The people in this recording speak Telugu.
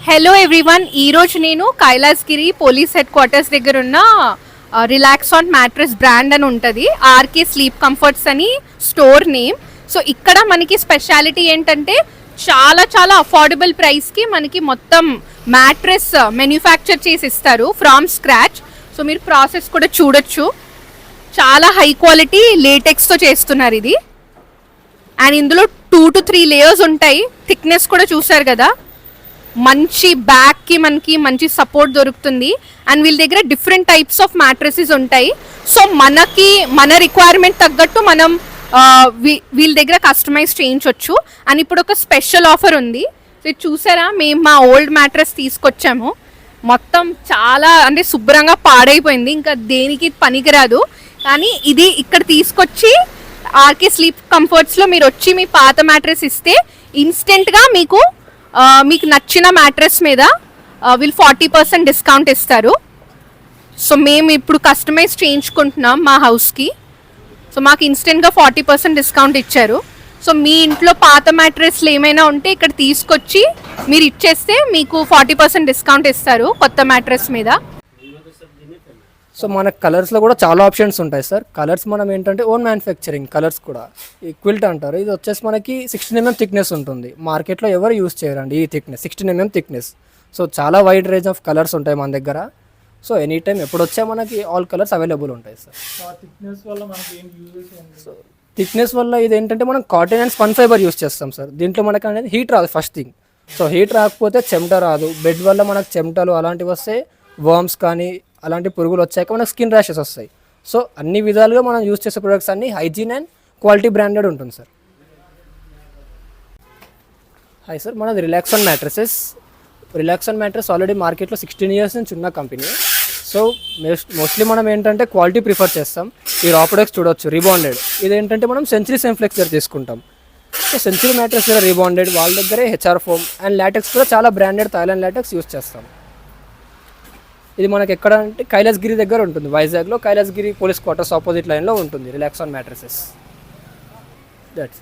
హలో ఎవ్రీవన్, ఈరోజు నేను కైలాసగిరి పోలీస్ హెడ్ క్వార్టర్స్ దగ్గర ఉన్న రిలాక్స్ ఆన్ మ్యాట్రెస్ బ్రాండ్ అని ఉంటుంది. ఆర్కే స్లీప్ కంఫర్ట్స్ అని స్టోర్ నేమ్. సో ఇక్కడ మనకి స్పెషాలిటీ ఏంటంటే చాలా చాలా అఫోర్డబుల్ ప్రైస్కి మనకి మొత్తం మ్యాట్రెస్ మ్యానుఫ్యాక్చర్ చేసి ఇస్తారు ఫ్రమ్ స్క్రాచ్. సో మీరు ప్రాసెస్ కూడా చూడొచ్చు, చాలా హై క్వాలిటీ లేటెక్స్తో చేస్తున్నారు ఇది. అండ్ ఇందులో 2 to 3 లేయర్స్ ఉంటాయి. థిక్నెస్ కూడా చూసారు కదా, మంచి బ్యాక్కి మనకి మంచి సపోర్ట్ దొరుకుతుంది. అండ్ వీళ్ళ దగ్గర డిఫరెంట్ టైప్స్ ఆఫ్ మ్యాట్రసెస్ ఉంటాయి. సో మన రిక్వైర్మెంట్ తగ్గట్టు మనం వీళ్ళ దగ్గర కస్టమైజ్ చేయించవచ్చు. అండ్ ఇప్పుడు ఒక స్పెషల్ ఆఫర్ ఉంది. సో చూసారా, మేము మా ఓల్డ్ మ్యాట్రస్ తీసుకొచ్చాము. మొత్తం చాలా అంటే శుభ్రంగా పాడైపోయింది, ఇంకా దేనికి పనికిరాదు. కానీ ఇది ఇక్కడ తీసుకొచ్చి ఆర్కే స్లీప్ కంఫర్ట్స్లో మీరు వచ్చి మీ పాత మ్యాట్రెస్ ఇస్తే ఇన్స్టెంట్గా మీకు నచ్చిన మ్యాట్రెస్ మీద వీళ్ళు 40% డిస్కౌంట్ ఇస్తారు. సో మేము ఇప్పుడు కస్టమైజ్ చేయించుకుంటున్నాం మా హౌస్కి. సో మాకు ఇన్స్టెంట్గా 40% డిస్కౌంట్ ఇచ్చారు. సో మీ ఇంట్లో పాత మ్యాట్రెస్లు ఏమైనా ఉంటే ఇక్కడ తీసుకొచ్చి మీరు ఇచ్చేస్తే మీకు 40% డిస్కౌంట్ ఇస్తారు కొత్త మ్యాట్రెస్ మీద. సో మన కలర్స్లో కూడా చాలా ఆప్షన్స్ ఉంటాయి సార్. కలర్స్ మనం ఏంటంటే ఓన్ మ్యానుఫ్యాక్చరింగ్ కలర్స్ కూడా. ఈ క్విల్ట్ అంటారు, ఇది వచ్చేసి మనకి 16 mm థిక్నెస్ ఉంటుంది. మార్కెట్లో ఎవరు యూస్ చేయరండి ఈ థిక్నెస్, 16 mm థిక్నెస్. సో చాలా వైడ్ రేంజ్ ఆఫ్ కలర్స్ ఉంటాయి మన దగ్గర. సో ఎనీ టైం ఎప్పుడు వచ్చా మనకి ఆల్ కలర్స్ అవైలబుల్ ఉంటాయి సార్. సో థిక్నెస్ వల్ల ఇది ఏంటంటే మనం cotton and spun fibre use చేస్తాం సార్. దీంట్లో మనకు అనేది హీట్ రాదు ఫస్ట్ థింగ్. సో హీట్ రాకపోతే చెమట రాదు. బెడ్ వల్ల మనకు చెమటలు అలాంటివి వస్తే వర్మ్స్ కానీ అలాంటి పురుగులు వచ్చాక మనకు స్కిన్ ర్యాషెస్ వస్తాయి. సో అన్ని విధాలుగా మనం యూజ్ చేసే ప్రొడక్ట్స్ అన్ని హైజీన్ అండ్ క్వాలిటీ బ్రాండెడ్ ఉంటుంది సార్. హాయ్ సార్, మనది relax on mattresses. Relax on mattress already మార్కెట్లో 16 years నుంచి ఉన్న కంపెనీ. సో మోస్ట్లీ మనం ఏంటంటే క్వాలిటీ ప్రిఫర్ చేస్తాం. ఈ రా ప్రొడక్ట్స్ చూడొచ్చు, రీబాండెడ్. ఇదేంటంటే మనం సెంచరీ సెంఫ్లెక్స్ దగ్గర తీసుకుంటాం. సో సెంచరీ మ్యాట్రస్ దగ్గర రీబాండెడ్, వాళ్ళ దగ్గరే హెచ్ఆర్ ఫోమ్ అండ్ లాటెక్స్ కూడా చాలా బ్రాండెడ్ థాయిలాండ్ లాటెక్స్ యూస్ చేస్తాం. ఇది మనకి ఎక్కడ అంటే కైలాసగిరి దగ్గర ఉంటుంది, వైజాగ్లో కైలాసగిరి పోలీస్ క్వార్టర్స్ ఆపోజిట్ లైన్లో ఉంటుంది రిలాక్స్ ఆన్ మ్యాట్రసెస్. దట్స్